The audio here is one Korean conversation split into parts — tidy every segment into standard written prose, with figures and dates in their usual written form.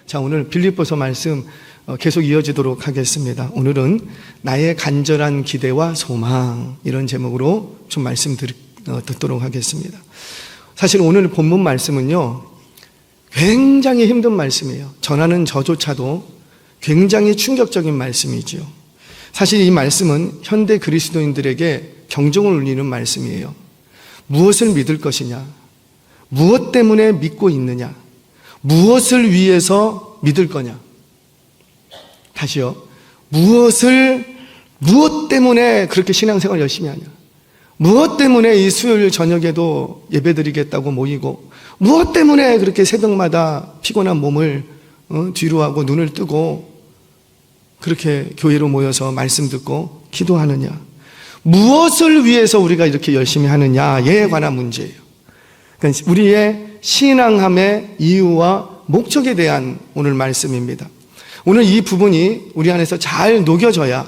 자, 오늘 빌립보서 말씀 계속 이어지도록 하겠습니다. 오늘은 나의 간절한 기대와 소망, 이런 제목으로 좀 말씀 듣도록 하겠습니다. 사실 오늘 본문 말씀은요, 굉장히 힘든 말씀이에요. 전하는 저조차도 굉장히 충격적인 말씀이지요. 사실 이 말씀은 현대 그리스도인들에게 경종을 울리는 말씀이에요. 무엇을 믿을 것이냐? 무엇 때문에 믿고 있느냐? 무엇을 위해서 믿을 거냐? 다시요. 무엇 때문에 그렇게 신앙생활 열심히 하냐? 무엇 때문에 이 수요일 저녁에도 예배드리겠다고 모이고, 무엇 때문에 그렇게 새벽마다 피곤한 몸을 뒤로 하고 눈을 뜨고 그렇게 교회로 모여서 말씀 듣고 기도하느냐? 무엇을 위해서 우리가 이렇게 열심히 하느냐에 관한 문제예요. 그러니까 우리의 신앙함의 이유와 목적에 대한 오늘 말씀입니다. 오늘 이 부분이 우리 안에서 잘 녹여져야,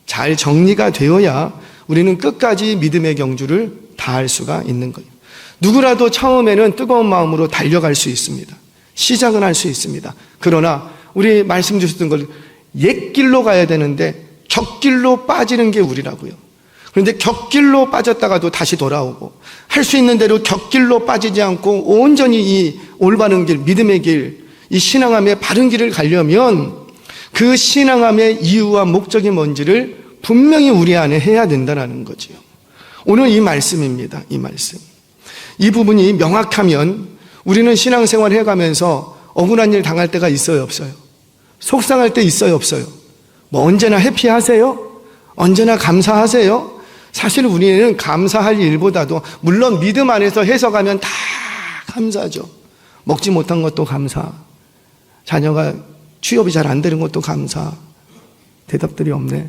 잘 정리가 되어야 우리는 끝까지 믿음의 경주를 다할 수가 있는 거예요. 누구라도 처음에는 뜨거운 마음으로 달려갈 수 있습니다. 시작은 할 수 있습니다. 그러나 우리 말씀 주셨던 걸 옛길로 가야 되는데 격길로 빠지는 게 우리라고요. 그런데 격길로 빠졌다가도 다시 돌아오고, 할 수 있는 대로 격길로 빠지지 않고 온전히 이 올바른 길, 믿음의 길, 이 신앙함의 바른 길을 가려면 그 신앙함의 이유와 목적이 뭔지를 분명히 우리 안에 해야 된다는 거지요. 오늘 이 말씀입니다. 이 말씀. 이 부분이 명확하면 우리는 신앙생활 해가면서 억울한 일 당할 때가 있어요, 없어요? 속상할 때 있어요, 없어요? 뭐 언제나 해피하세요? 언제나 감사하세요? 사실 우리는 감사할 일보다도, 물론 믿음 안에서 해석하면 다 감사하죠. 먹지 못한 것도 감사, 자녀가 취업이 잘 안 되는 것도 감사. 대답들이 없네.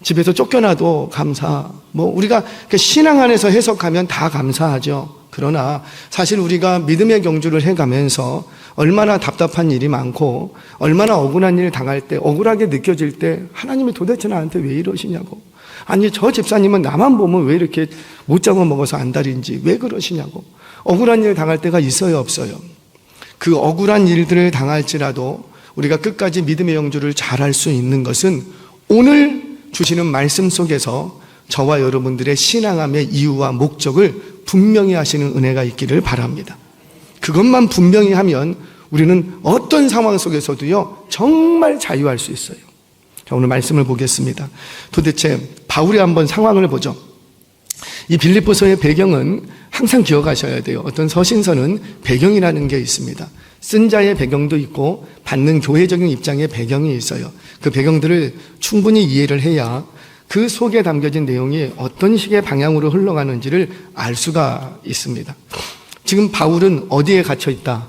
집에서 쫓겨나도 감사. 우리가 신앙 안에서 해석하면 다 감사하죠. 그러나 사실 우리가 믿음의 경주를 해가면서 얼마나 답답한 일이 많고, 얼마나 억울한 일을 당할 때, 억울하게 느껴질 때 하나님이 도대체 나한테 왜 이러시냐고, 아니 저 집사님은 나만 보면 왜 이렇게 못 잡아먹어서 안달인지 왜 그러시냐고, 억울한 일을 당할 때가 있어요, 없어요? 그 억울한 일들을 당할지라도 우리가 끝까지 믿음의 경주를 잘할 수 있는 것은 오늘 주시는 말씀 속에서 저와 여러분들의 신앙함의 이유와 목적을 분명히 하시는 은혜가 있기를 바랍니다. 그것만 분명히 하면 우리는 어떤 상황 속에서도요, 정말 자유할 수 있어요. 자, 오늘 말씀을 보겠습니다. 도대체 바울의 한번 상황을 보죠. 이 빌립보서의 배경은 항상 기억하셔야 돼요. 어떤 서신서는 배경이라는 게 있습니다. 쓴 자의 배경도 있고 받는 교회적인 입장의 배경이 있어요. 그 배경들을 충분히 이해를 해야 그 속에 담겨진 내용이 어떤 식의 방향으로 흘러가는지를 알 수가 있습니다. 지금 바울은 어디에 갇혀 있다?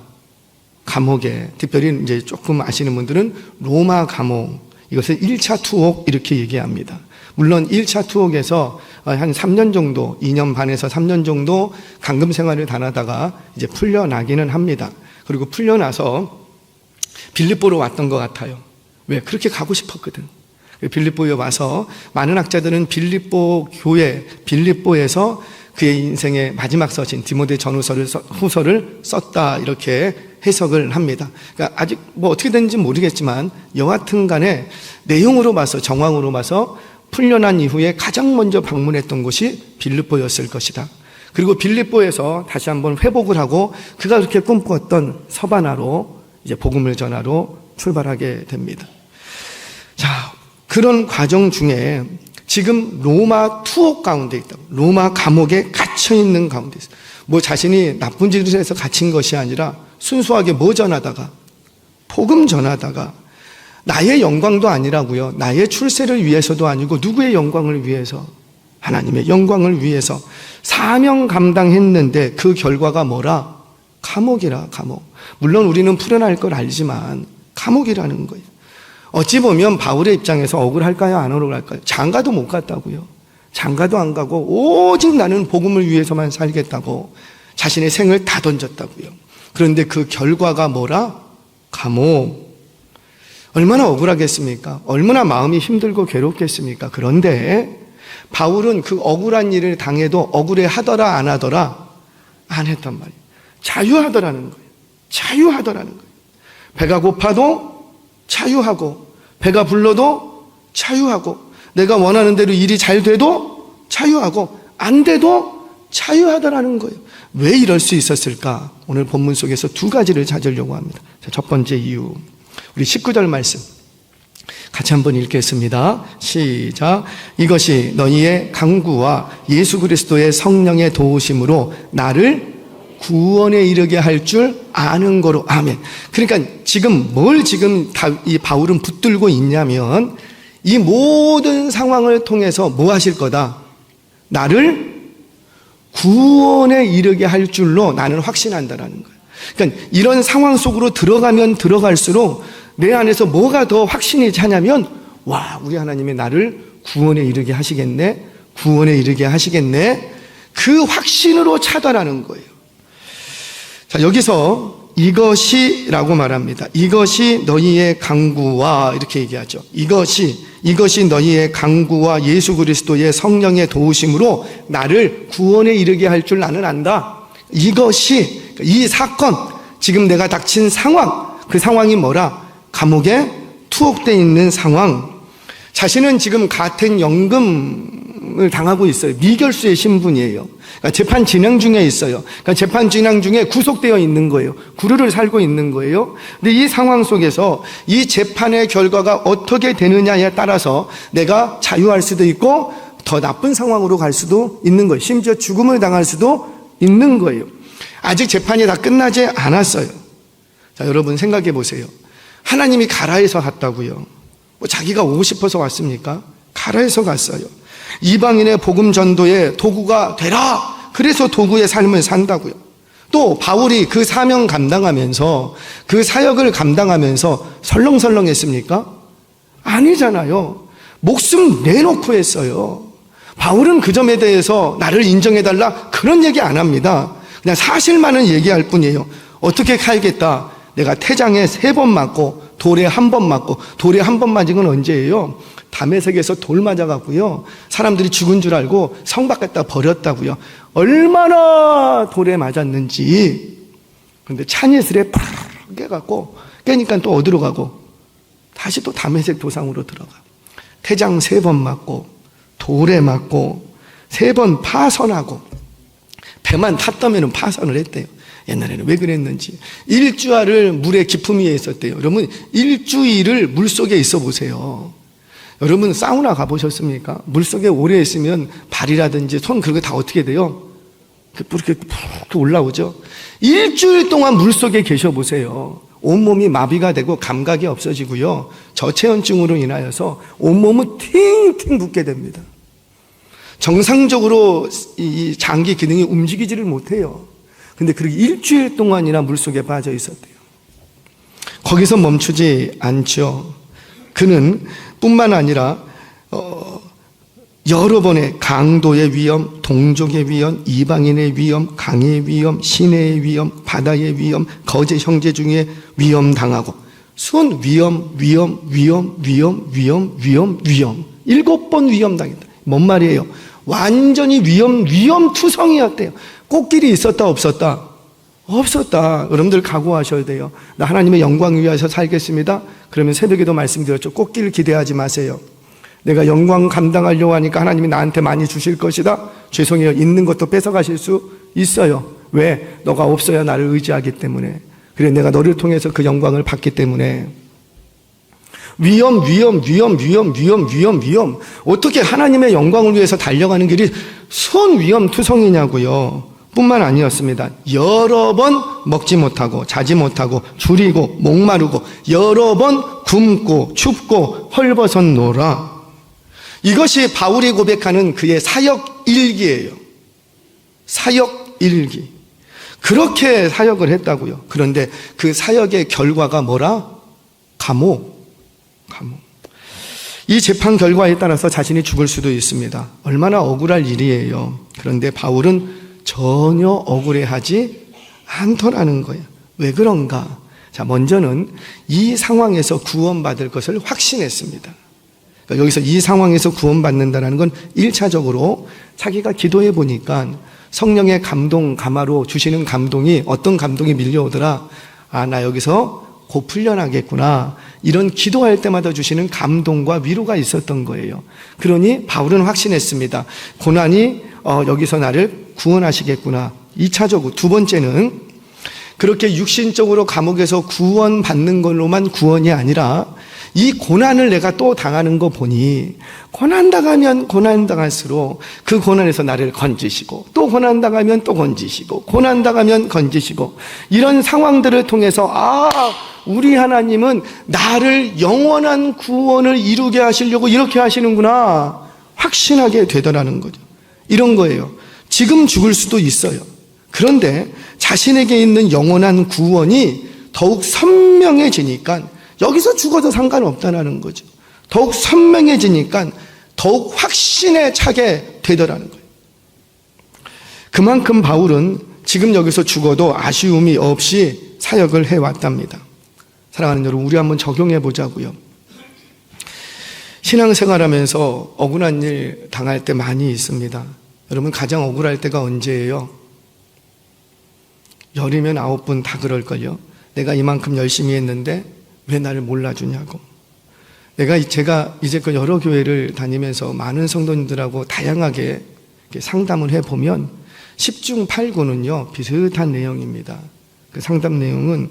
감옥에. 특별히 이제 조금 아시는 분들은 로마 감옥, 이것을 1차 투옥 이렇게 얘기합니다. 물론 1차 투옥에서 한 3년 정도, 2년 반에서 3년 정도 감금 생활을 다하다가 이제 풀려나기는 합니다. 그리고 풀려나서 빌립보로 왔던 것 같아요. 왜? 그렇게 가고 싶었거든. 빌립보에 와서 많은 학자들은 빌립보 교회, 빌립보에서 그의 인생의 마지막 서신 디모데 후서를 썼다, 이렇게 해석을 합니다. 그러니까 아직 어떻게 되는지 모르겠지만 여하튼 간에 내용으로 봐서, 정황으로 봐서 풀려난 이후에 가장 먼저 방문했던 곳이 빌립보였을 것이다. 그리고 빌립보에서 다시 한번 회복을 하고 그가 그렇게 꿈꿨던 서바나로 이제 복음을 전하러 출발하게 됩니다. 자, 그런 과정 중에 지금 로마 투옥 가운데 있다고, 로마 감옥에 갇혀 있는 가운데 있어요. 자신이 나쁜 짓을 해서 갇힌 것이 아니라 순수하게 전하다가, 복음 전하다가, 나의 영광도 아니라고요. 나의 출세를 위해서도 아니고 누구의 영광을 위해서? 하나님의 영광을 위해서 사명 감당했는데 그 결과가 뭐라? 감옥이라, 감옥. 물론 우리는 풀어날 걸 알지만 감옥이라는 거예요. 어찌 보면 바울의 입장에서 억울할까요? 안 억울할까요? 장가도 못 갔다고요. 장가도 안 가고 오직 나는 복음을 위해서만 살겠다고 자신의 생을 다 던졌다고요. 그런데 그 결과가 뭐라? 감옥. 얼마나 억울하겠습니까? 얼마나 마음이 힘들고 괴롭겠습니까? 그런데 바울은 그 억울한 일을 당해도 억울해 하더라 안 하더라? 안 했단 말이에요. 자유하더라는 거예요. 자유하더라는 거예요. 배가 고파도 자유하고, 배가 불러도 자유하고, 내가 원하는 대로 일이 잘 돼도 자유하고, 안 돼도 자유하더라는 거예요. 왜 이럴 수 있었을까? 오늘 본문 속에서 두 가지를 찾으려고 합니다. 자, 첫 번째 이유, 우리 19절 말씀 같이 한번 읽겠습니다. 시작. 이것이 너희의 강구와 예수 그리스도의 성령의 도우심으로 나를 구원에 이르게 할 줄 아는 거로. 아멘. 그러니까 지금 이 바울은 붙들고 있냐면, 이 모든 상황을 통해서 뭐 하실 거다? 나를 구원에 이르게 할 줄로 나는 확신한다라는 거예요. 그러니까 이런 상황 속으로 들어가면 들어갈수록 내 안에서 뭐가 더 확신이 차냐면, 와, 우리 하나님이 나를 구원에 이르게 하시겠네, 구원에 이르게 하시겠네, 그 확신으로 차다라는 거예요. 자, 여기서 이것이라고 말합니다. 이것이 너희의 강구와, 이렇게 얘기하죠. 이것이 너희의 강구와 예수 그리스도의 성령의 도우심으로 나를 구원에 이르게 할 줄 나는 안다. 이것이, 이 사건, 지금 내가 닥친 상황, 그 상황이 뭐라? 감옥에 투옥되어 있는 상황. 자신은 지금 가택연금을 당하고 있어요. 미결수의 신분이에요. 그러니까 재판 진행 중에 있어요. 그러니까 재판 진행 중에 구속되어 있는 거예요. 구루를 살고 있는 거예요. 근데 이 상황 속에서 이 재판의 결과가 어떻게 되느냐에 따라서 내가 자유할 수도 있고 더 나쁜 상황으로 갈 수도 있는 거예요. 심지어 죽음을 당할 수도 있는 거예요. 아직 재판이 다 끝나지 않았어요. 자, 여러분 생각해 보세요. 하나님이 가라 해서 갔다고요. 뭐 자기가 오고 싶어서 왔습니까? 가라 해서 갔어요. 이방인의 복음 전도의 도구가 되라. 그래서 도구의 삶을 산다고요. 또 바울이 그 사명 감당하면서, 그 사역을 감당하면서 설렁설렁했습니까? 아니잖아요. 목숨 내놓고 했어요. 바울은 그 점에 대해서 나를 인정해달라 그런 얘기 안 합니다. 그냥 사실만은 얘기할 뿐이에요. 어떻게 살겠다. 내가 태장에 3번 맞고 돌에 1번 맞고, 돌에 1번 맞은 건 언제예요? 담에색에서 돌 맞아갖고요, 사람들이 죽은 줄 알고 성 밖에다 버렸다고요. 얼마나 돌에 맞았는지. 그런데 찬이슬에 팍 깨갖고, 깨니까 또 어디로 가고, 다시 또 담에색 도상으로 들어가. 태장 3번 맞고, 돌에 맞고, 3번 파선하고, 배만 탔다면 파선을 했대요. 옛날에는 왜 그랬는지. 일주일을 물의 깊음 위에 있었대요. 여러분, 일주일을 물 속에 있어 보세요. 여러분, 사우나 가보셨습니까? 물 속에 오래 있으면 발이라든지 손 그런 거 다 어떻게 돼요? 이렇게 푹 올라오죠? 일주일 동안 물 속에 계셔 보세요. 온몸이 마비가 되고 감각이 없어지고요, 저체온증으로 인하여서 온몸은 팅팅 붓게 됩니다. 정상적으로 이 장기 기능이 움직이지를 못해요. 근데 그렇게 일주일 동안이나 물속에 빠져 있었대요. 거기서 멈추지 않죠. 그는 뿐만 아니라 여러 번의 강도의 위험, 동족의 위험, 이방인의 위험, 강의 위험, 시내의 위험, 바다의 위험, 거제 형제 중에 위험 당하고, 순 위험 7번 위험 당했다. 뭔 말이에요? 완전히 위험 투성이었대요. 꽃길이 있었다 없었다? 없었다. 여러분들 각오하셔야 돼요. 나 하나님의 영광을 위해서 살겠습니다. 그러면 새벽에도 말씀드렸죠. 꽃길을 기대하지 마세요. 내가 영광 감당하려고 하니까 하나님이 나한테 많이 주실 것이다. 죄송해요. 있는 것도 뺏어가실 수 있어요. 왜? 너가 없어야 나를 의지하기 때문에. 그래, 내가 너를 통해서 그 영광을 받기 때문에. 위험. 어떻게 하나님의 영광을 위해서 달려가는 길이 손 위험 투성이냐고요. 뿐만 아니었습니다. 여러 번 먹지 못하고 자지 못하고 줄이고 목마르고 여러 번 굶고 춥고 헐벗었노라. 이것이 바울이 고백하는 그의 사역 일기예요. 사역 일기. 그렇게 사역을 했다고요. 그런데 그 사역의 결과가 뭐라? 감옥. 이 재판 결과에 따라서 자신이 죽을 수도 있습니다. 얼마나 억울할 일이에요. 그런데 바울은 전혀 억울해하지 않더라는 거예요. 왜 그런가? 자, 먼저는 이 상황에서 구원받을 것을 확신했습니다. 그러니까 여기서 이 상황에서 구원받는다는 건 1차적으로 자기가 기도해 보니까 성령의 감동, 감화로 주시는 감동이, 어떤 감동이 밀려오더라. 아, 나 여기서 곧 풀려나겠구나. 이런 기도할 때마다 주시는 감동과 위로가 있었던 거예요. 그러니 바울은 확신했습니다. 고난이 여기서 나를 구원하시겠구나. 2차적으로 두 번째는 그렇게 육신적으로 감옥에서 구원받는 걸로만 구원이 아니라 이 고난을 내가 또 당하는 거 보니 고난당하면 고난당할수록 그 고난에서 나를 건지시고 또 고난당하면 또 건지시고 고난당하면 건지시고 이런 상황들을 통해서 우리 하나님은 나를 영원한 구원을 이루게 하시려고 이렇게 하시는구나 확신하게 되더라는 거죠. 이런 거예요. 지금 죽을 수도 있어요. 그런데 자신에게 있는 영원한 구원이 더욱 선명해지니까 여기서 죽어도 상관없다는 거죠. 더욱 선명해지니까 더욱 확신에 차게 되더라는 거예요. 그만큼 바울은 지금 여기서 죽어도 아쉬움이 없이 사역을 해왔답니다. 사랑하는 여러분, 우리 한번 적용해 보자고요. 신앙생활하면서 억울한 일 당할 때 많이 있습니다. 여러분, 가장 억울할 때가 언제예요? 열이면 9분 다 그럴걸요. 내가 이만큼 열심히 했는데 왜 나를 몰라주냐고. 제가 이제껏 여러 교회를 다니면서 많은 성도님들하고 다양하게 상담을 해보면 10중 8구는요 비슷한 내용입니다. 그 상담 내용은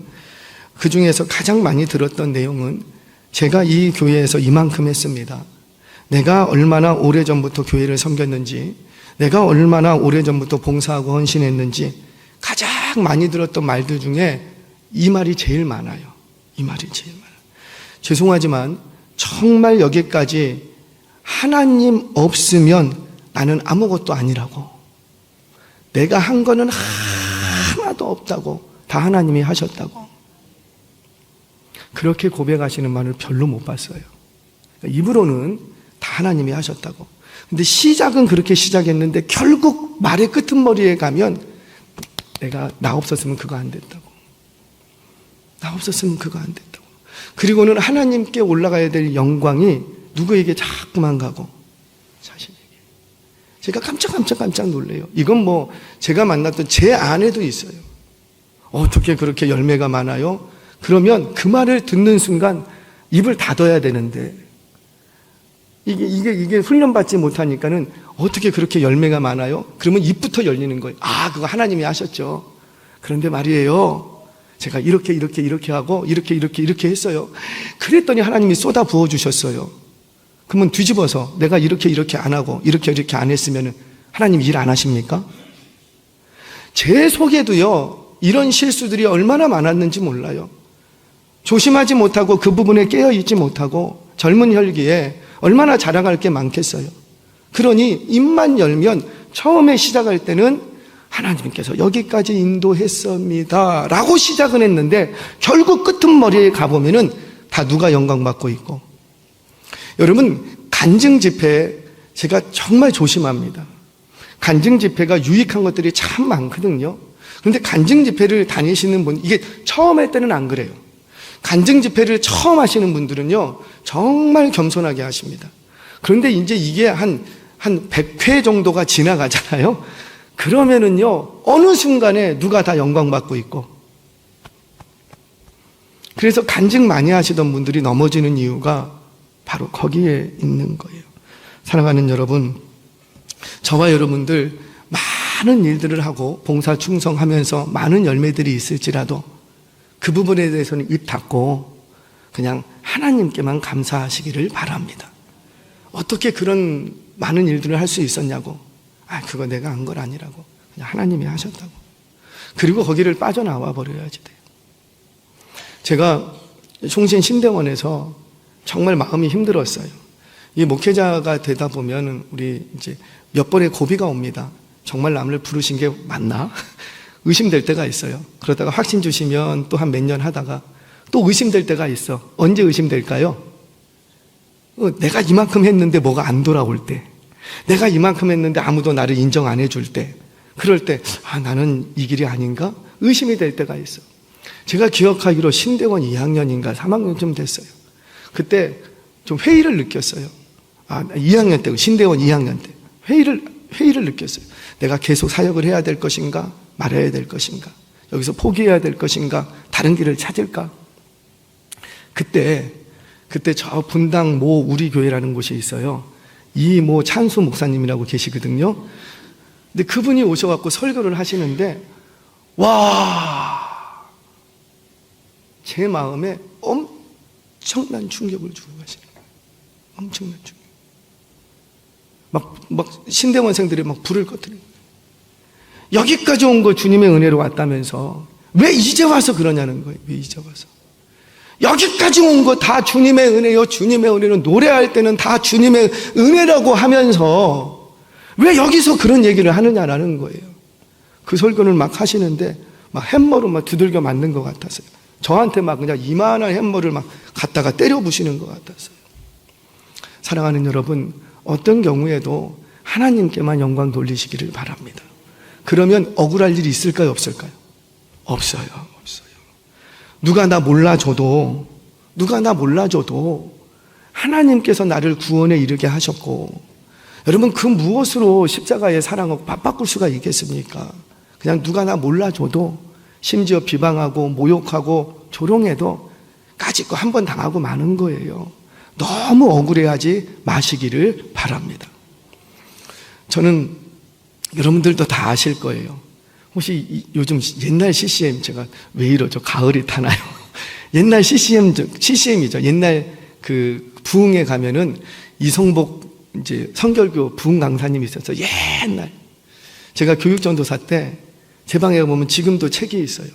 그 중에서 가장 많이 들었던 내용은 제가 이 교회에서 이만큼 했습니다. 내가 얼마나 오래전부터 교회를 섬겼는지, 내가 얼마나 오래전부터 봉사하고 헌신했는지 가장 많이 들었던 말들 중에 이 말이 제일 많아요. 이 말이 제일 많아요. 죄송하지만 정말 여기까지 하나님 없으면 나는 아무것도 아니라고, 내가 한 거는 하나도 없다고, 다 하나님이 하셨다고, 그렇게 고백하시는 말을 별로 못 봤어요. 입으로는 다 하나님이 하셨다고. 근데 시작은 그렇게 시작했는데 결국 말의 끄트머리에 가면 나 없었으면 그거 안 됐다고, 나 없었으면 그거 안 됐다고. 그리고는 하나님께 올라가야 될 영광이 누구에게 자꾸만 가고, 자신에게. 제가 깜짝 놀래요. 이건 제가 만났던 제 아내도 있어요. 어떻게 그렇게 열매가 많아요? 그러면 그 말을 듣는 순간 입을 닫아야 되는데, 이게 훈련받지 못하니까는 어떻게 그렇게 열매가 많아요? 그러면 입부터 열리는 거예요. 그거 하나님이 하셨죠. 그런데 말이에요, 제가 이렇게 하고 이렇게 했어요. 그랬더니 하나님이 쏟아 부어 주셨어요. 그러면 뒤집어서 내가 이렇게 안 하고 이렇게 안 했으면 하나님 일 안 하십니까? 제 속에도요 이런 실수들이 얼마나 많았는지 몰라요. 조심하지 못하고 그 부분에 깨어있지 못하고 젊은 혈기에 얼마나 자랑할 게 많겠어요. 그러니 입만 열면 처음에 시작할 때는 하나님께서 여기까지 인도했습니다 라고 시작은 했는데 결국 끄트머리에 가보면은 다 누가 영광받고 있고. 여러분, 간증 집회 제가 정말 조심합니다. 간증 집회가 유익한 것들이 참 많거든요. 그런데 간증 집회를 다니시는 분, 이게 처음 할 때는 안 그래요. 간증 집회를 처음 하시는 분들은요 정말 겸손하게 하십니다. 그런데 이제 이게 한 100회 정도가 지나가잖아요. 그러면은요 어느 순간에 누가 다 영광받고 있고. 그래서 간증 많이 하시던 분들이 넘어지는 이유가 바로 거기에 있는 거예요. 사랑하는 여러분, 저와 여러분들 많은 일들을 하고 봉사 충성하면서 많은 열매들이 있을지라도 그 부분에 대해서는 입 닫고 그냥 하나님께만 감사하시기를 바랍니다. 어떻게 그런 많은 일들을 할 수 있었냐고, 그거 내가 한 건 아니라고, 그냥 하나님이 하셨다고. 그리고 거기를 빠져나와 버려야지 돼요. 제가 송신 신대원에서 정말 마음이 힘들었어요. 이 목회자가 되다 보면 우리 이제 몇 번의 고비가 옵니다. 정말 남을 부르신 게 맞나? 의심될 때가 있어요. 그러다가 확신 주시면 또 한 몇 년 하다가 또 의심될 때가 있어. 언제 의심될까요? 내가 이만큼 했는데 뭐가 안 돌아올 때, 내가 이만큼 했는데 아무도 나를 인정 안 해줄 때, 그럴 때 나는 이 길이 아닌가? 의심이 될 때가 있어. 제가 기억하기로 신대원 2학년인가 3학년쯤 됐어요. 그때 좀 회의를 느꼈어요. 2학년 때, 신대원 2학년 때 회의를 느꼈어요. 내가 계속 사역을 해야 될 것인가 말아야 될 것인가, 여기서 포기해야 될 것인가 다른 길을 찾을까. 그때 저 분당 모 우리 교회라는 곳이 있어요. 이 모 찬수 목사님이라고 계시거든요. 근데 그분이 오셔갖고 설교를 하시는데, 와, 제 마음에 엄청난 충격을 주고 가시는 거예요. 엄청난 충격. 막 신대원생들이 막 불을 꺼뜨리는 거예요. 여기까지 온 거 주님의 은혜로 왔다면서 왜 이제 와서 그러냐는 거예요. 왜 이제 와서. 여기까지 온 거 다 주님의 은혜요. 주님의 은혜는 노래할 때는 다 주님의 은혜라고 하면서 왜 여기서 그런 얘기를 하느냐라는 거예요. 그 설교를 막 하시는데 막 햄머로 막 두들겨 맞는 것 같았어요. 저한테 막 그냥 이만한 햄머를 막 갖다가 때려 부시는 것 같았어요. 사랑하는 여러분, 어떤 경우에도 하나님께만 영광 돌리시기를 바랍니다. 그러면 억울할 일이 있을까요? 없을까요? 없어요. 누가 나 몰라줘도 하나님께서 나를 구원에 이르게 하셨고, 여러분 그 무엇으로 십자가의 사랑을 바꿀 수가 있겠습니까? 그냥 누가 나 몰라줘도, 심지어 비방하고 모욕하고 조롱해도 까짓 거 한 번 당하고 마는 거예요. 너무 억울해하지 마시기를 바랍니다. 저는 여러분들도 다 아실 거예요. 혹시 요즘 옛날 CCM, 제가 왜 이러죠? 가을이 타나요? 옛날 CCM이죠. 옛날 그 부흥에 가면은 이성복 이제 성결교 부흥 강사님이 있었어요. 옛날. 제가 교육전도사 때 제 방에 보면 지금도 책이 있어요.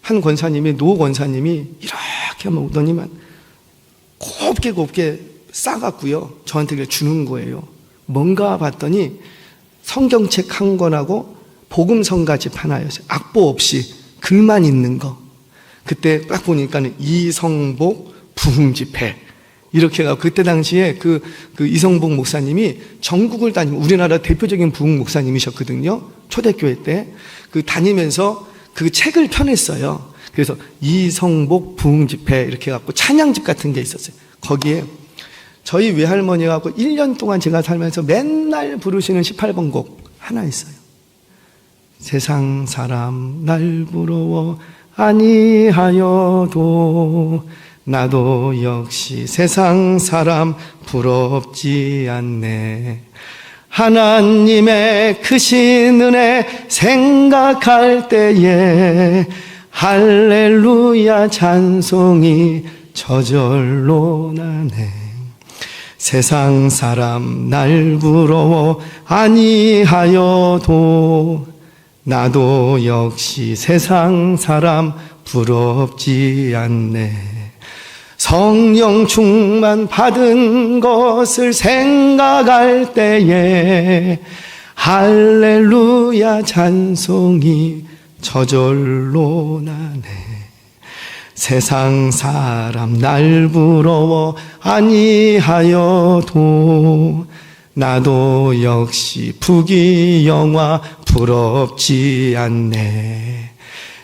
한 권사님이, 노 권사님이 이렇게 하면 오더니만 곱게 싸갖고요. 저한테 주는 거예요. 뭔가 봤더니 성경책 한 권하고 복음성가집 하나였어요. 악보 없이 글만 있는 거. 그때 딱 보니까 이성복 부흥집회 이렇게 해서 그때 당시에 그 이성복 목사님이 전국을 다니면 우리나라 대표적인 부흥 목사님이셨거든요. 초대교회 때 그 다니면서 그 책을 펴냈어요. 그래서 이성복 부흥집회 이렇게 해갖고 찬양집 같은 게 있었어요. 거기에 저희 외할머니하고 1년 동안 제가 살면서 맨날 부르시는 18번 곡 하나 있어요. 세상 사람 날 부러워 아니하여도 나도 역시 세상 사람 부럽지 않네. 하나님의 크신 은혜 생각할 때에 할렐루야 찬송이 저절로 나네. 세상 사람 날 부러워 아니하여도 나도 역시 세상 사람 부럽지 않네. 성령 충만 받은 것을 생각할 때에 할렐루야 찬송이 저절로 나네. 세상 사람 날 부러워 아니하여도 나도 역시 부귀영화 부럽지 않네.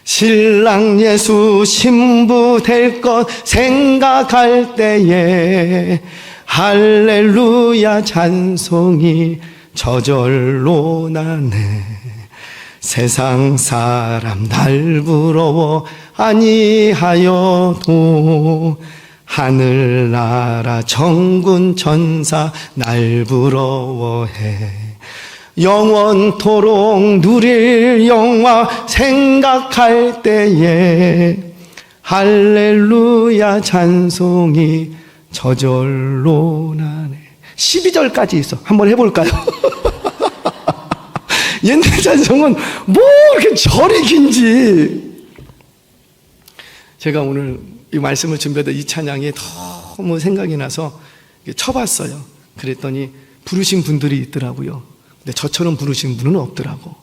신랑 예수 신부 될 것 생각할 때에 할렐루야 찬송이 저절로 나네. 세상 사람 날 부러워 아니하여도 하늘나라 정군 천사 날 부러워해. 영원토록 누릴 영화 생각할 때에 할렐루야 찬송이 저절로 나네. 12절까지 있어. 한번 해볼까요? 옛날 찬송은 뭐 이렇게 절이 긴지. 제가 오늘 이 말씀을 준비하다 이 찬양이 너무 생각이 나서 쳐봤어요. 그랬더니 부르신 분들이 있더라고요. 근데 저처럼 부르신 분은 없더라고.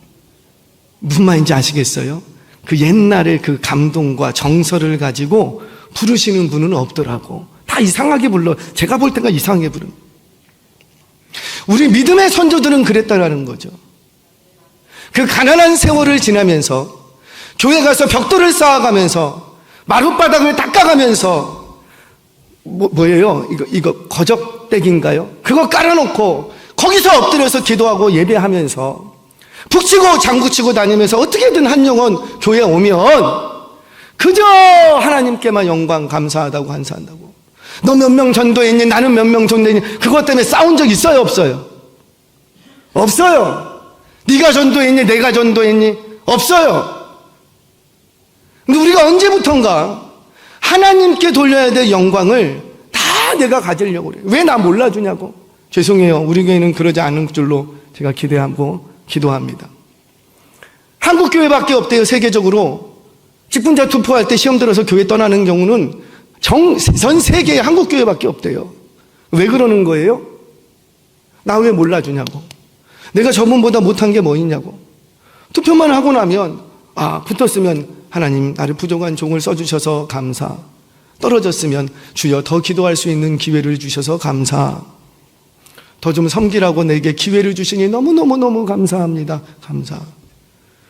무슨 말인지 아시겠어요? 그 옛날의 그 감동과 정서를 가지고 부르시는 분은 없더라고. 다 이상하게 불러. 제가 볼 때가 이상하게 부르는. 우리 믿음의 선조들은 그랬다라는 거죠. 그 가난한 세월을 지나면서 교회 가서 벽돌을 쌓아가면서 마룻바닥을 닦아가면서 뭐예요? 이거 거적대기인가요? 그거 깔아놓고 거기서 엎드려서 기도하고 예배하면서 북치고 장구치고 다니면서 어떻게든 한 영혼 교회에 오면 그저 하나님 하나님께만 영광 감사하다고 감사한다고. 너 몇 명 전도했니? 나는 몇 명 전도했니? 그것 때문에 싸운 적 있어요? 없어요? 없어요. 네가 전도했니? 내가 전도했니? 없어요. 근데 우리가 언제부턴가 하나님께 돌려야 될 영광을 다 내가 가지려고 그래요. 왜 나 몰라주냐고. 죄송해요. 우리 교회는 그러지 않은 줄로 제가 기대하고 기도합니다. 한국 교회밖에 없대요. 세계적으로 직분자 투표할 때 시험 들어서 교회 떠나는 경우는 전 세계에 한국 교회밖에 없대요. 왜 그러는 거예요? 나 왜 몰라주냐고. 내가 저분보다 못한 게 뭐 있냐고. 투표만 하고 나면 붙었으면 하나님 나를 부족한 종을 써주셔서 감사. 떨어졌으면 주여 더 기도할 수 있는 기회를 주셔서 감사. 더 좀 섬기라고 내게 기회를 주시니 너무너무너무 감사합니다. 감사.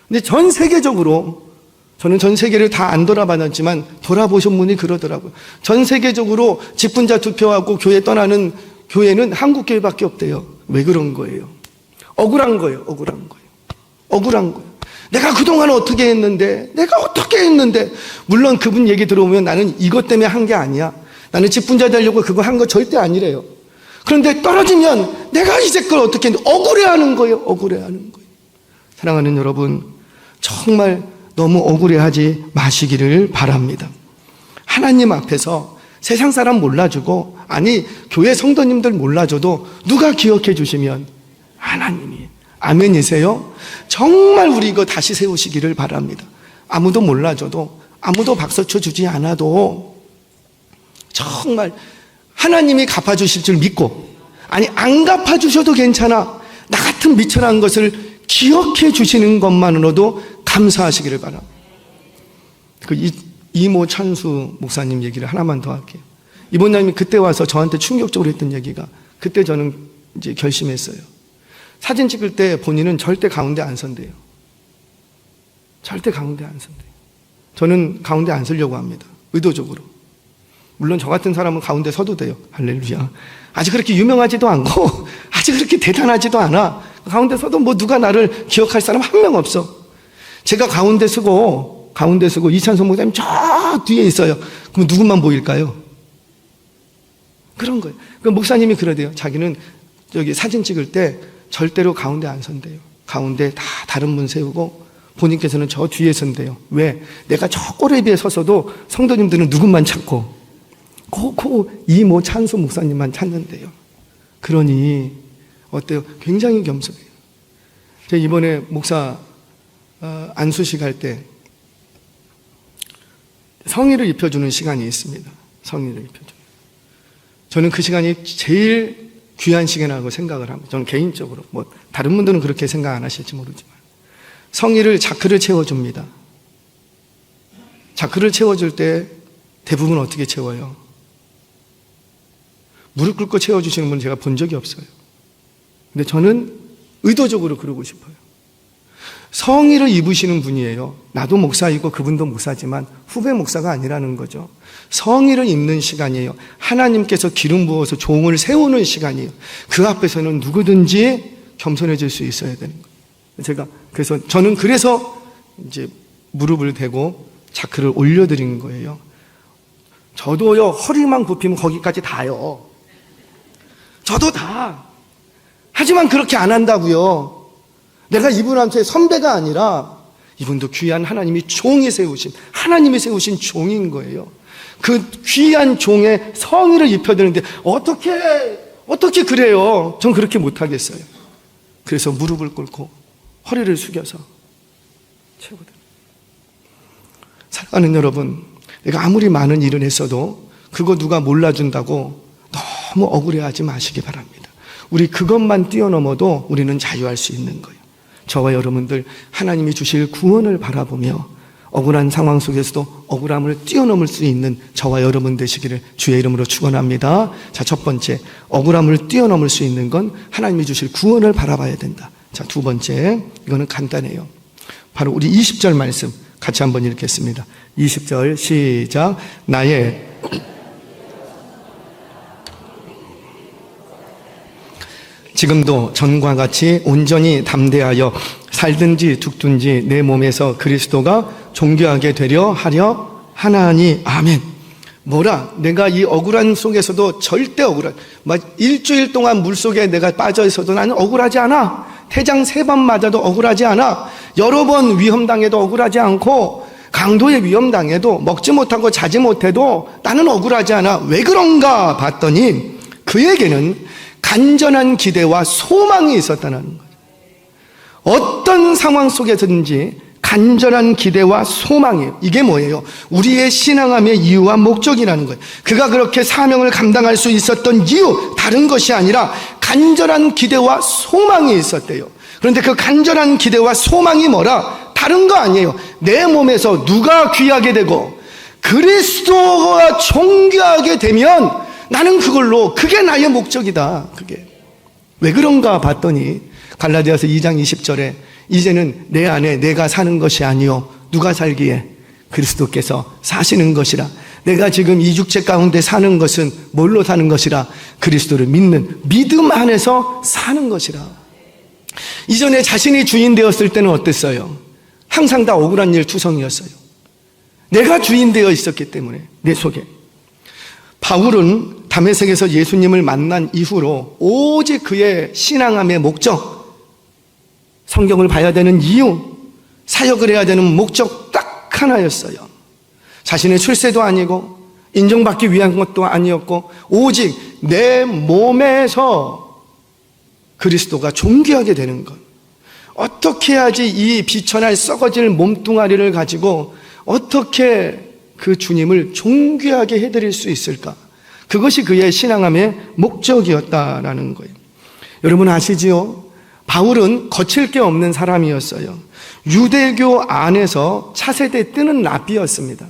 근데 전 세계적으로, 저는 전 세계를 다 안 돌아봤지만 돌아보신 분이 그러더라고요. 전 세계적으로 직분자 투표하고 교회 떠나는 교회는 한국 교회밖에 없대요. 왜 그런 거예요? 억울한 거예요. 억울한 거예요. 내가 그동안 어떻게 했는데, 물론 그분 얘기 들어보면 나는 이것 때문에 한 게 아니야. 나는 직분자 되려고 그거 한 거 절대 아니래요. 그런데 떨어지면 내가 이제껏 어떻게 했는데 억울해하는 거예요. 사랑하는 여러분, 정말 너무 억울해하지 마시기를 바랍니다. 하나님 앞에서 세상 사람 몰라주고, 아니 교회 성도님들 몰라줘도 누가 기억해 주시면 하나님이. 아멘이세요? 정말 우리 이거 다시 세우시기를 바랍니다. 아무도 몰라줘도, 아무도 박수 쳐주지 않아도 정말 하나님이 갚아주실 줄 믿고, 아니 안 갚아주셔도 괜찮아, 나 같은 미천한 것을 기억해 주시는 것만으로도 감사하시기를 바랍니다. 이모 찬수 목사님 얘기를 하나만 더 할게요. 이모님이 그때 와서 저한테 충격적으로 했던 얘기가, 그때 저는 이제 결심했어요. 사진 찍을 때 본인은 절대 가운데 안 선대요. 절대 가운데 안 선대요. 저는 가운데 안 서려고 합니다. 의도적으로. 물론 저 같은 사람은 가운데 서도 돼요. 할렐루야. 아직 그렇게 유명하지도 않고 아직 그렇게 대단하지도 않아. 가운데 서도 뭐 누가 나를 기억할 사람 한 명 없어. 제가 가운데 서고 이찬성 목사님 저 뒤에 있어요. 그럼 누구만 보일까요? 그런 거예요. 그 목사님이 그러대요. 자기는 저기 사진 찍을 때 절대로 가운데 안 선대요. 가운데 다 다른 분 세우고 본인께서는 저 뒤에 선대요. 왜? 내가 저 꼬레비에 섰어도 성도님들은 누구만 찾고 이모 찬수 목사님만 찾는데요. 그러니 어때요? 굉장히 겸손해요. 제가 이번에 목사 안수식 할 때 성의를 입혀주는 시간이 있습니다. 성의를 입혀주는. 저는 그 시간이 제일 귀한 시간이라고 생각을 합니다. 저는 개인적으로. 뭐 다른 분들은 그렇게 생각 안 하실지 모르지만. 성의를 자크를 채워줍니다. 자크를 채워줄 때 대부분 어떻게 채워요? 무릎 꿇고 채워주시는 분은 제가 본 적이 없어요. 근데 저는 의도적으로 그러고 싶어요. 성의를 입으시는 분이에요. 나도 목사이고 그분도 목사지만 후배 목사가 아니라는 거죠. 성의를 입는 시간이에요. 하나님께서 기름 부어서 종을 세우는 시간이에요. 그 앞에서는 누구든지 겸손해질 수 있어야 되는 거예요. 저는 그래서 이제 무릎을 대고 자크를 올려드린 거예요. 저도요, 허리만 굽히면 거기까지 다요. 저도 다. 하지만 그렇게 안 한다고요. 내가 이분한테 선배가 아니라 이분도 귀한 하나님이 하나님이 세우신 종인 거예요. 그 귀한 종의 성의를 입혀드리는데 어떻게 그래요? 전 그렇게 못하겠어요. 그래서 무릎을 꿇고 허리를 숙여서 채워드립니다. 사랑하는 여러분, 내가 아무리 많은 일을 했어도 그거 누가 몰라준다고 너무 억울해하지 마시기 바랍니다. 우리 그것만 뛰어넘어도 우리는 자유할 수 있는 거예요. 저와 여러분들 하나님이 주실 구원을 바라보며 억울한 상황 속에서도 억울함을 뛰어넘을 수 있는 저와 여러분 되시기를 주의 이름으로 축원합니다. 자, 첫 번째, 억울함을 뛰어넘을 수 있는 건 하나님이 주실 구원을 바라봐야 된다. 자, 두 번째, 이거는 간단해요. 바로 우리 20절 말씀 같이 한번 읽겠습니다. 20절 시작. 나의 지금도 전과 같이 온전히 담대하여 살든지 죽든지 내 몸에서 그리스도가 존귀하게 되려 하려 하나니 아멘. 뭐라? 내가 이 억울한 속에서도 절대 일주일 동안 물속에 내가 빠져 있어도 나는 억울하지 않아. 태장 3번 맞아도 억울하지 않아. 여러 번 위험당해도 억울하지 않고, 강도에 위험당해도 먹지 못하고 자지 못해도 나는 억울하지 않아. 왜 그런가 봤더니 그에게는 간절한 기대와 소망이 있었다는 거예요. 어떤 상황 속에서든지 간절한 기대와 소망이에요. 이게 뭐예요? 우리의 신앙함의 이유와 목적이라는 거예요. 그가 그렇게 사명을 감당할 수 있었던 이유, 다른 것이 아니라 간절한 기대와 소망이 있었대요. 그런데 그 간절한 기대와 소망이 뭐라? 다른 거 아니에요. 내 몸에서 누가 귀하게 되고 그리스도가 존귀하게 되면 나는 그게 나의 목적이다. 그게 왜 그런가 봤더니 갈라디아서 2장 20절에 이제는 내 안에 내가 사는 것이 아니요 누가 살기에? 그리스도께서 사시는 것이라. 내가 지금 이 육체 가운데 사는 것은 뭘로 사는 것이라? 그리스도를 믿는 믿음 안에서 사는 것이라. 이전에 자신이 주인 되었을 때는 어땠어요? 항상 다 억울한 일 투성이었어요. 내가 주인 되어 있었기 때문에 내 속에. 바울은 다메섹에서 예수님을 만난 이후로 오직 그의 신앙함의 목적, 성경을 봐야 되는 이유, 사역을 해야 되는 목적 딱 하나였어요. 자신의 출세도 아니고 인정받기 위한 것도 아니었고 오직 내 몸에서 그리스도가 존귀하게 되는 것. 어떻게 해야지 이 비천할 썩어질 몸뚱아리를 가지고 어떻게 그 주님을 존귀하게 해드릴 수 있을까? 그것이 그의 신앙함의 목적이었다라는 거예요. 여러분 아시지요? 바울은 거칠 게 없는 사람이었어요. 유대교 안에서 차세대 뜨는 랍비였습니다.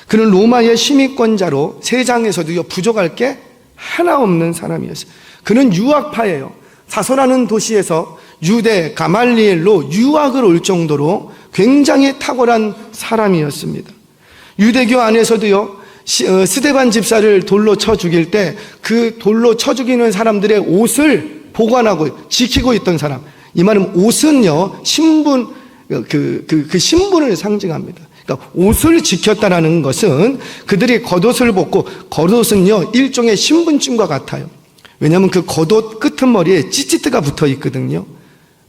그는 로마의 시민권자로 세상에서도 부족할 게 하나 없는 사람이었어요. 그는 유학파예요. 사소라는 도시에서 유대 가말리엘로 유학을 올 정도로 굉장히 탁월한 사람이었습니다. 유대교 안에서도요, 스데반 집사를 돌로 쳐 죽일 때 그 돌로 쳐 죽이는 사람들의 옷을 보관하고 지키고 있던 사람. 이 말은 옷은요, 신분, 그 신분을 상징합니다. 그러니까 옷을 지켰다라는 것은 그들이 겉옷을 벗고, 겉옷은요, 일종의 신분증과 같아요. 왜냐하면 그 겉옷 끄트머리에 찌찌뜨가 붙어 있거든요.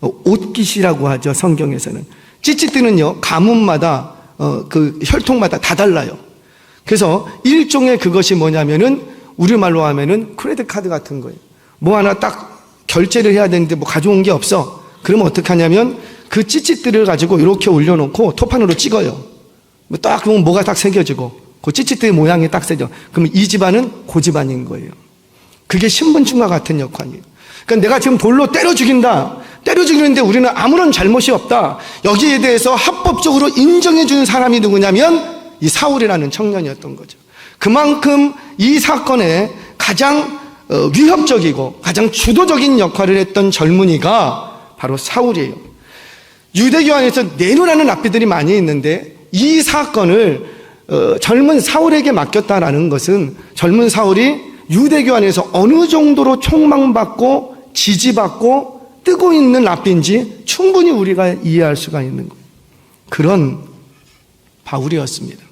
옷깃이라고 하죠, 성경에서는. 찌찌뜨는요, 가문마다, 그 혈통마다 다 달라요. 그래서 일종의 그것이 뭐냐면은, 우리말로 하면은 크레딧 카드 같은 거예요. 뭐 하나 딱 결제를 해야 되는데 뭐 가져온 게 없어. 그러면 어떻게 하냐면 그 찌찌뜨를 가지고 이렇게 올려놓고 토판으로 찍어요. 딱 보면 뭐가 딱 새겨지고 그 찌찌뜨의 모양이 딱 새져. 그러면 이 집안은 그 집안인 거예요. 그게 신분증과 같은 역할이에요. 그러니까 내가 지금 돌로 때려 죽인다. 때려 죽이는데 우리는 아무런 잘못이 없다. 여기에 대해서 합법적으로 인정해 주는 사람이 누구냐면 이 사울이라는 청년이었던 거죠. 그만큼 이 사건에 가장 위협적이고 가장 주도적인 역할을 했던 젊은이가 바로 사울이에요. 유대교 안에서 내노라는 랍비들이 많이 있는데 이 사건을 젊은 사울에게 맡겼다라는 것은 젊은 사울이 유대교 안에서 어느 정도로 총망받고 지지받고 뜨고 있는 랍비인지 충분히 우리가 이해할 수가 있는 거예요. 그런 바울이었습니다.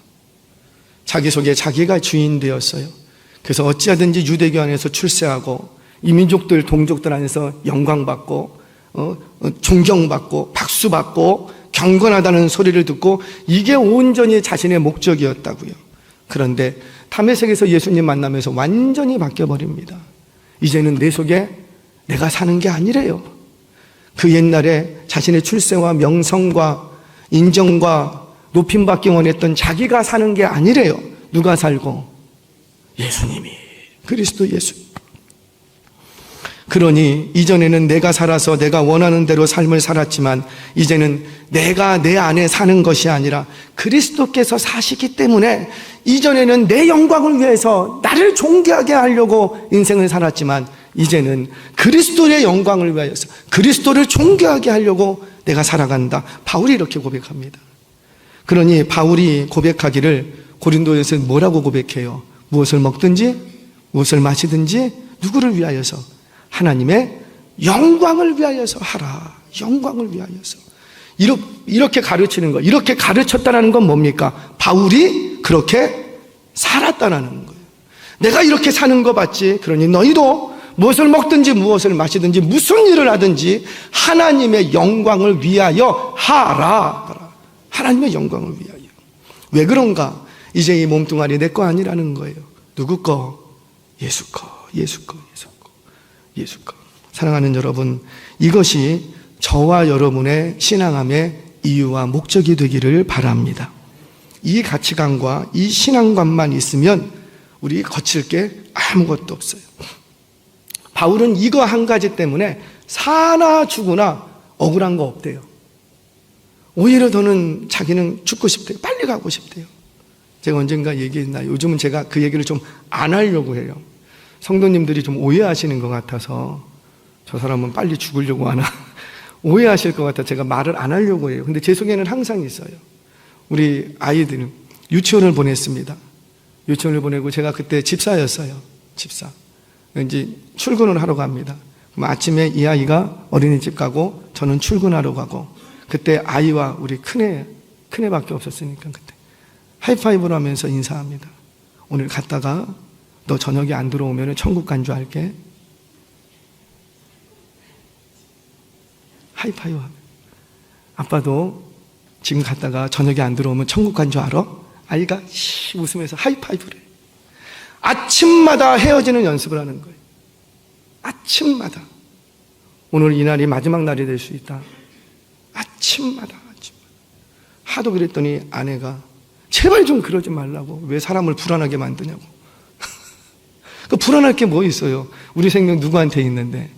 자기 속에 자기가 주인 되었어요. 그래서 어찌하든지 유대교 안에서 출세하고 이민족들 동족들 안에서 영광받고 존경받고 박수받고 경건하다는 소리를 듣고 이게 온전히 자신의 목적이었다고요. 그런데 다메섹에서 예수님 만나면서 완전히 바뀌어버립니다. 이제는 내 속에 내가 사는 게 아니래요. 그 옛날에 자신의 출세와 명성과 인정과 높임받기 원했던 자기가 사는 게 아니래요. 누가 살고? 예수님이, 그리스도 예수. 그러니 이전에는 내가 살아서 내가 원하는 대로 삶을 살았지만 이제는 내가 내 안에 사는 것이 아니라 그리스도께서 사시기 때문에 이전에는 내 영광을 위해서 나를 존귀하게 하려고 인생을 살았지만 이제는 그리스도의 영광을 위하여서 그리스도를 존귀하게 하려고 내가 살아간다. 바울이 이렇게 고백합니다. 그러니 바울이 고백하기를 고린도에서 뭐라고 고백해요? 무엇을 먹든지 무엇을 마시든지 누구를 위하여서? 하나님의 영광을 위하여서 하라. 영광을 위하여서. 이렇게 가르치는 거. 이렇게 가르쳤다는 건 뭡니까? 바울이 그렇게 살았다라는 거예요. 내가 이렇게 사는 거 봤지? 그러니 너희도 무엇을 먹든지 무엇을 마시든지 무슨 일을 하든지 하나님의 영광을 위하여 하라. 하나님의 영광을 위하여. 왜 그런가? 이제 이 몸뚱아리 내 거 아니라는 거예요. 누구 거? 예수 거. 예수 거. 예수 거. 예수 거. 사랑하는 여러분, 이것이 저와 여러분의 신앙함의 이유와 목적이 되기를 바랍니다. 이 가치관과 이 신앙관만 있으면 우리 거칠 게 아무것도 없어요. 바울은 이거 한 가지 때문에 사나 죽으나 억울한 거 없대요. 오히려 더는 자기는 죽고 싶대요. 빨리 가고 싶대요. 제가 언젠가 얘기했나요? 요즘은 제가 그 얘기를 좀 안 하려고 해요. 성도님들이 좀 오해하시는 것 같아서 저 사람은 빨리 죽으려고 하나 오해하실 것 같아 제가 말을 안 하려고 해요. 근데 제 속에는 항상 있어요. 우리 아이들은 유치원을 보냈습니다. 유치원을 보내고 제가 그때 집사였어요. 집사. 이제 출근을 하러 갑니다. 그럼 아침에 이 아이가 어린이집 가고 저는 출근하러 가고 그때 아이와 우리 큰애밖에 없었으니까 그때 하이파이브를 하면서 인사합니다. 오늘 갔다가 너 저녁에 안 들어오면 천국 간 줄 알게. 하이파이브 하면 아빠도 지금 갔다가 저녁에 안 들어오면 천국 간 줄 알아? 아이가 웃으면서 하이파이브를 해. 아침마다 헤어지는 연습을 하는 거예요. 아침마다. 오늘 이 날이 마지막 날이 될 수 있다. 아침마다. 하도 그랬더니 아내가 제발 좀 그러지 말라고. 왜 사람을 불안하게 만드냐고. 그 불안할 게 뭐 있어요. 우리 생명 누구한테 있는데.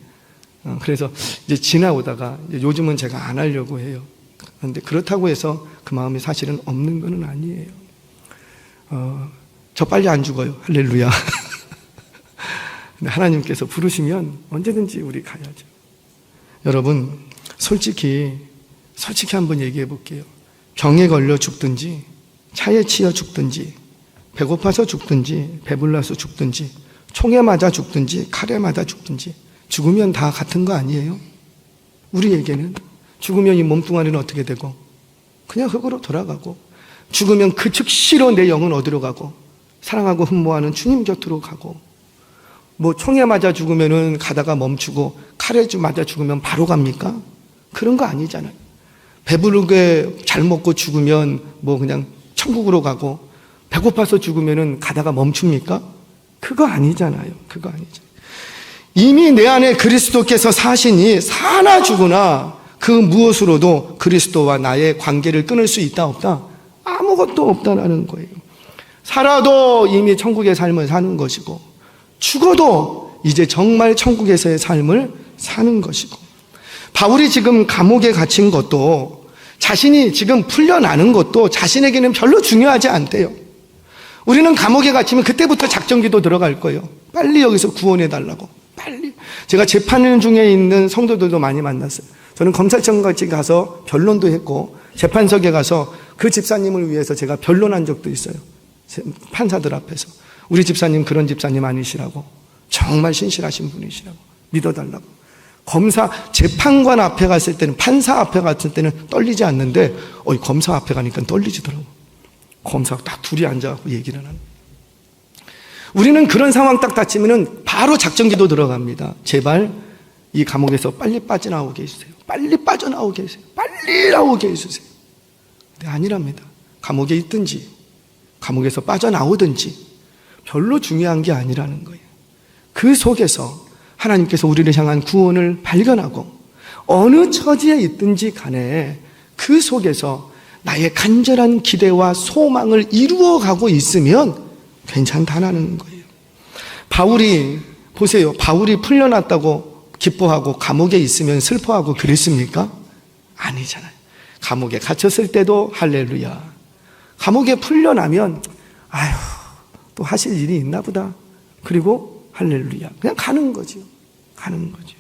그래서 이제 지나오다가 이제 요즘은 제가 안 하려고 해요. 그런데 그렇다고 해서 그 마음이 사실은 없는 건 아니에요. 저 빨리 안 죽어요. 할렐루야. 근데 하나님께서 부르시면 언제든지 우리 가야죠. 여러분, 솔직히 한번 얘기해 볼게요. 병에 걸려 죽든지, 차에 치여 죽든지, 배고파서 죽든지, 배불러서 죽든지, 총에 맞아 죽든지, 칼에 맞아 죽든지, 죽으면 다 같은 거 아니에요? 우리에게는 죽으면 이 몸뚱아리는 어떻게 되고 그냥 흙으로 돌아가고 죽으면 그 즉시로 내 영은 어디로 가고 사랑하고 흠모하는 주님 곁으로 가고 뭐 총에 맞아 죽으면은 가다가 멈추고 칼에 맞아 죽으면 바로 갑니까? 그런 거 아니잖아요. 배부르게 잘 먹고 죽으면 뭐 그냥 천국으로 가고 배고파서 죽으면은 가다가 멈춥니까? 그거 아니잖아요. 그거 아니잖아요. 이미 내 안에 그리스도께서 사시니 사나 죽으나 그 무엇으로도 그리스도와 나의 관계를 끊을 수 있다 없다? 아무것도 없다라는 거예요. 살아도 이미 천국의 삶을 사는 것이고 죽어도 이제 정말 천국에서의 삶을 사는 것이고 바울이 지금 감옥에 갇힌 것도 자신이 지금 풀려나는 것도 자신에게는 별로 중요하지 않대요. 우리는 감옥에 갇히면 그때부터 작전기도 들어갈 거예요. 빨리 여기서 구원해달라고. 빨리. 제가 재판 중에 있는 성도들도 많이 만났어요. 저는 검찰청까지 가서 변론도 했고 재판석에 가서 그 집사님을 위해서 제가 변론한 적도 있어요. 판사들 앞에서. 우리 집사님 그런 집사님 아니시라고. 정말 신실하신 분이시라고. 믿어달라고. 검사, 재판관 앞에 갔을 때는, 판사 앞에 갔을 때는 떨리지 않는데 검사 앞에 가니까 떨리지더라고. 검사가 딱 둘이 앉아갖고 얘기를 하는. 우리는 그런 상황 딱 닥치면은 바로 작전기도 들어갑니다. 제발 이 감옥에서 빨리 빠져나오게 해주세요. 빨리 빠져나오게 해주세요. 빨리 나오게 해주세요. 근데 아니랍니다. 감옥에 있든지 감옥에서 빠져나오든지 별로 중요한 게 아니라는 거예요. 그 속에서 하나님께서 우리를 향한 구원을 발견하고 어느 처지에 있든지 간에 그 속에서 나의 간절한 기대와 소망을 이루어가고 있으면 괜찮다는 거예요. 바울이 보세요. 바울이 풀려났다고 기뻐하고 감옥에 있으면 슬퍼하고 그랬습니까? 아니잖아요. 감옥에 갇혔을 때도 할렐루야. 감옥에 풀려나면 아휴 또 하실 일이 있나 보다. 그리고 할렐루야. 그냥 가는 거죠. 가는 거죠.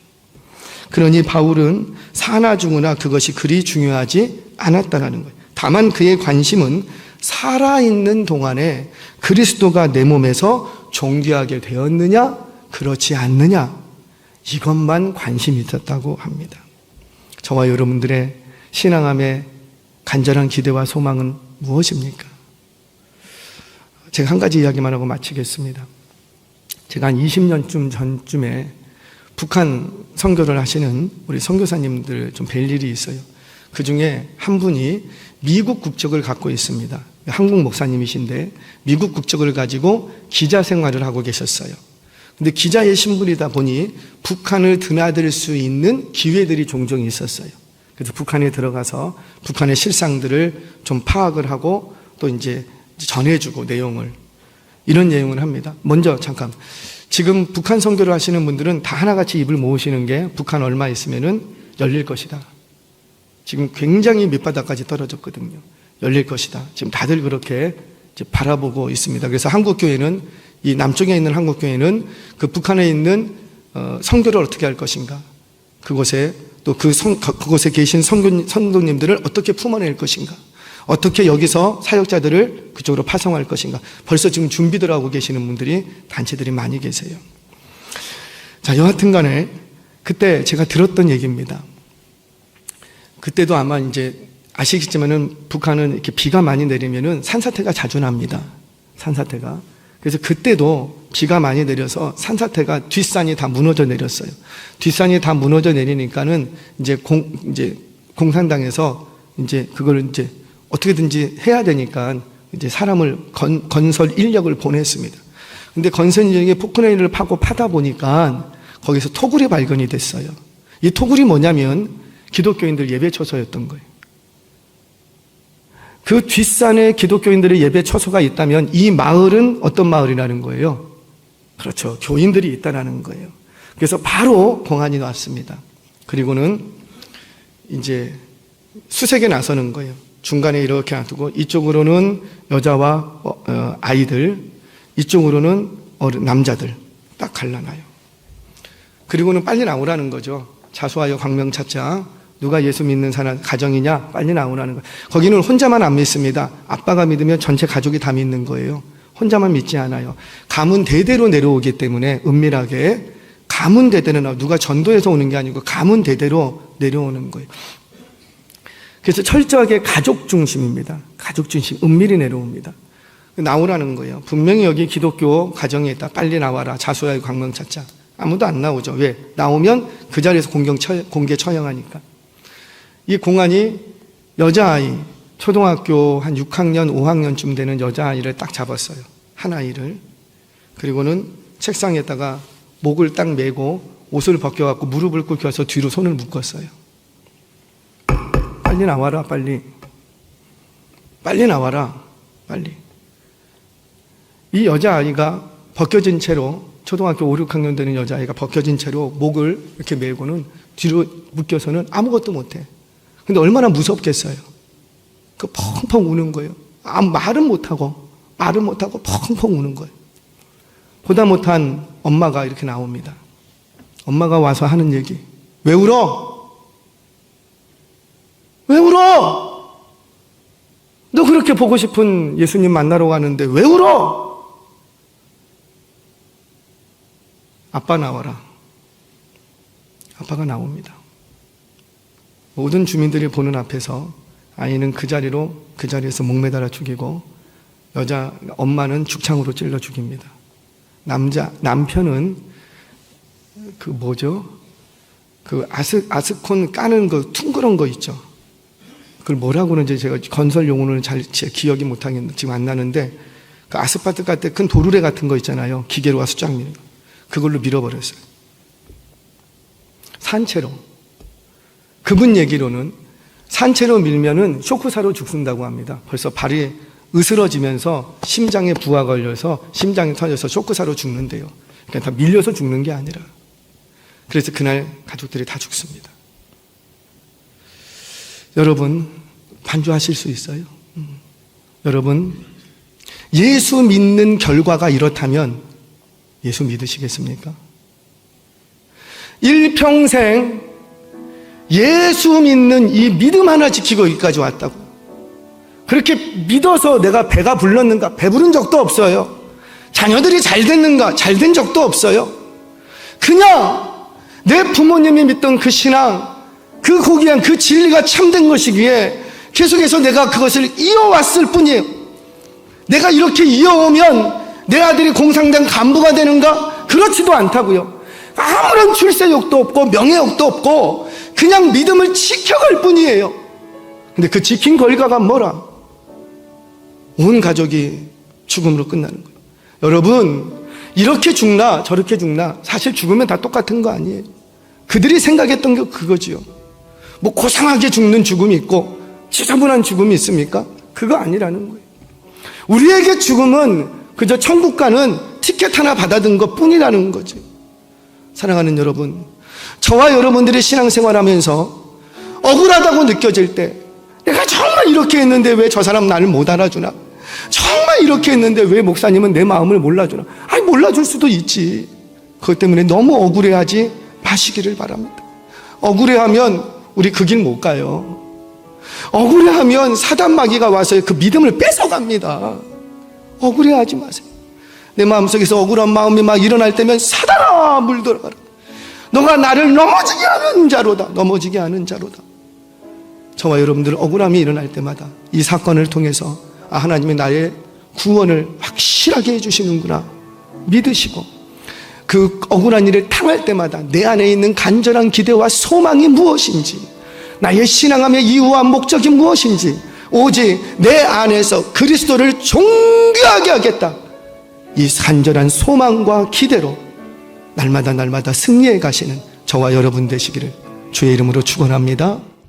그러니 바울은 사나 죽으나 그것이 그리 중요하지 않았다는 거예요. 다만 그의 관심은 살아있는 동안에 그리스도가 내 몸에서 존귀하게 되었느냐 그렇지 않느냐 이것만 관심이 있었다고 합니다. 저와 여러분들의 신앙함의 간절한 기대와 소망은 무엇입니까? 제가 한 가지 이야기만 하고 마치겠습니다. 제가 한 20년쯤 전쯤에 북한 선교를 하시는 우리 선교사님들 좀 뵐 일이 있어요. 그 중에 한 분이 미국 국적을 갖고 있습니다. 한국 목사님이신데 미국 국적을 가지고 기자 생활을 하고 계셨어요. 근데 기자의 신분이다 보니 북한을 드나들 수 있는 기회들이 종종 있었어요. 그래서 북한에 들어가서 북한의 실상들을 좀 파악을 하고 또 이제 전해주고 이런 내용을 합니다. 먼저 잠깐, 지금 북한 선교를 하시는 분들은 다 하나같이 입을 모으시는 게 북한 얼마 있으면은 열릴 것이다. 지금 굉장히 밑바닥까지 떨어졌거든요. 열릴 것이다. 지금 다들 그렇게 이제 바라보고 있습니다. 그래서 한국교회는, 이 남쪽에 있는 한국교회는 그 북한에 있는 선교를 어떻게 할 것인가, 그곳에 또 그곳에 계신 선교님들을 어떻게 품어낼 것인가, 어떻게 여기서 사역자들을 그쪽으로 파송할 것인가, 벌써 지금 준비들 하고 계시는 분들이, 단체들이 많이 계세요. 자, 여하튼 간에 그때 제가 들었던 얘기입니다. 그때도 아마 이제 아시겠지만은 북한은 이렇게 비가 많이 내리면은 산사태가 자주 납니다. 산사태가. 그래서 그때도 비가 많이 내려서 산사태가 뒷산이 다 무너져 내렸어요. 뒷산이 다 무너져 내리니까는 이제 공산당에서 이제 그걸 이제 어떻게든지 해야 되니까 이제 사람을 건설 인력을 보냈습니다. 근데 건설 인력이 포크레인을 파다 보니까 거기서 토굴이 발견이 됐어요. 이 토굴이 뭐냐면 기독교인들 예배 처소였던 거예요. 그 뒷산에 기독교인들의 예배 처소가 있다면 이 마을은 어떤 마을이라는 거예요? 그렇죠. 교인들이 있다라는 거예요. 그래서 바로 공안이 왔습니다. 그리고는 이제 수색에 나서는 거예요. 중간에 이렇게 놔두고 이쪽으로는 여자와 아이들, 이쪽으로는 남자들 딱 갈라놔요. 그리고는 빨리 나오라는 거죠. 자수하여 광명 찾자. 누가 예수 믿는 사람 가정이냐? 빨리 나오라는 거예요. 거기는 혼자만 안 믿습니다. 아빠가 믿으면 전체 가족이 다 믿는 거예요. 혼자만 믿지 않아요. 가문 대대로 내려오기 때문에 은밀하게 가문 대대로, 누가 전도해서 오는 게 아니고 가문 대대로 내려오는 거예요. 그래서 철저하게 가족 중심입니다. 가족 중심, 은밀히 내려옵니다. 나오라는 거예요. 분명히 여기 기독교 가정에 있다. 빨리 나와라. 자수하여 광명 찾자. 아무도 안 나오죠. 왜? 나오면 그 자리에서 공개 처형하니까. 이 공안이 여자아이, 초등학교 한 6학년, 5학년쯤 되는 여자아이를 딱 잡았어요. 한 아이를. 그리고는 책상에다가 목을 딱 메고 옷을 벗겨갖고 무릎을 꿇혀서 뒤로 손을 묶었어요. 빨리 나와라, 빨리. 빨리 나와라, 빨리. 이 여자아이가 벗겨진 채로, 초등학교 5, 6학년 되는 여자아이가 벗겨진 채로 목을 이렇게 메고는 뒤로 묶여서는 아무것도 못해. 근데 얼마나 무섭겠어요. 그 펑펑 우는 거예요. 말은 못하고 펑펑 우는 거예요. 보다 못한 엄마가 이렇게 나옵니다. 엄마가 와서 하는 얘기. 왜 울어? 왜 울어? 너 그렇게 보고 싶은 예수님 만나러 가는데 왜 울어? 아빠 나와라. 아빠가 나옵니다. 모든 주민들이 보는 앞에서 아이는 그 자리에서 목매달아 죽이고 엄마는 죽창으로 찔러 죽입니다. 남편은 그 아스콘 까는 거 퉁그런 거 있죠. 그걸 뭐라고 그러는지 제가 건설 용어는 잘 기억이 못하겠는데 지금 안 나는데 그 아스팔트 깔 때 큰 도르래 같은 거 있잖아요. 기계로 와서 쫙 미는 거. 그걸로 밀어버렸어요. 산채로. 그분 얘기로는 산채로 밀면은 쇼크사로 죽는다고 합니다. 벌써 발이 으스러지면서 심장에 부하 걸려서 심장이 터져서 쇼크사로 죽는데요. 그러니까 다 밀려서 죽는 게 아니라. 그래서 그날 가족들이 다 죽습니다. 여러분, 반주하실 수 있어요? 여러분, 예수 믿는 결과가 이렇다면 예수 믿으시겠습니까? 일평생 예수 믿는 이 믿음 하나 지키고 여기까지 왔다고. 그렇게 믿어서 내가 배가 불렀는가? 배부른 적도 없어요. 자녀들이 잘 됐는가? 잘 된 적도 없어요. 그냥 내 부모님이 믿던 그 신앙, 그 고귀한 그 진리가 참된 것이기에 계속해서 내가 그것을 이어왔을 뿐이에요. 내가 이렇게 이어오면 내 아들이 공산당 간부가 되는가? 그렇지도 않다고요. 아무런 출세욕도 없고 명예욕도 없고 그냥 믿음을 지켜갈 뿐이에요. 근데 그 지킨 결과가 뭐라? 온 가족이 죽음으로 끝나는 거예요. 여러분, 이렇게 죽나 저렇게 죽나 사실 죽으면 다 똑같은 거 아니에요. 그들이 생각했던 게 그거지요. 뭐 고상하게 죽는 죽음이 있고 지저분한 죽음이 있습니까? 그거 아니라는 거예요. 우리에게 죽음은 그저 천국 가는 티켓 하나 받아든 것 뿐이라는 거죠. 사랑하는 여러분, 저와 여러분들이 신앙생활하면서 억울하다고 느껴질 때 내가 정말 이렇게 했는데 왜 저 사람 나를 못 알아주나? 정말 이렇게 했는데 왜 목사님은 내 마음을 몰라주나? 아니, 몰라줄 수도 있지. 그것 때문에 너무 억울해하지 마시기를 바랍니다. 억울해하면 우리 그 길 못 가요. 억울해하면 사단 마귀가 와서 그 믿음을 뺏어갑니다. 억울해하지 마세요. 내 마음속에서 억울한 마음이 막 일어날 때면 사단아 물들어가라. 너가 나를 넘어지게 하는 자로다. 넘어지게 하는 자로다. 저와 여러분들 억울함이 일어날 때마다 이 사건을 통해서 하나님이 나의 구원을 확실하게 해주시는구나 믿으시고, 그 억울한 일을 당할 때마다 내 안에 있는 간절한 기대와 소망이 무엇인지, 나의 신앙함의 이유와 목적이 무엇인지, 오직 내 안에서 그리스도를 존귀하게 하겠다, 이 간절한 소망과 기대로 날마다 승리해 가시는 저와 여러분 되시기를 주의 이름으로 축원합니다.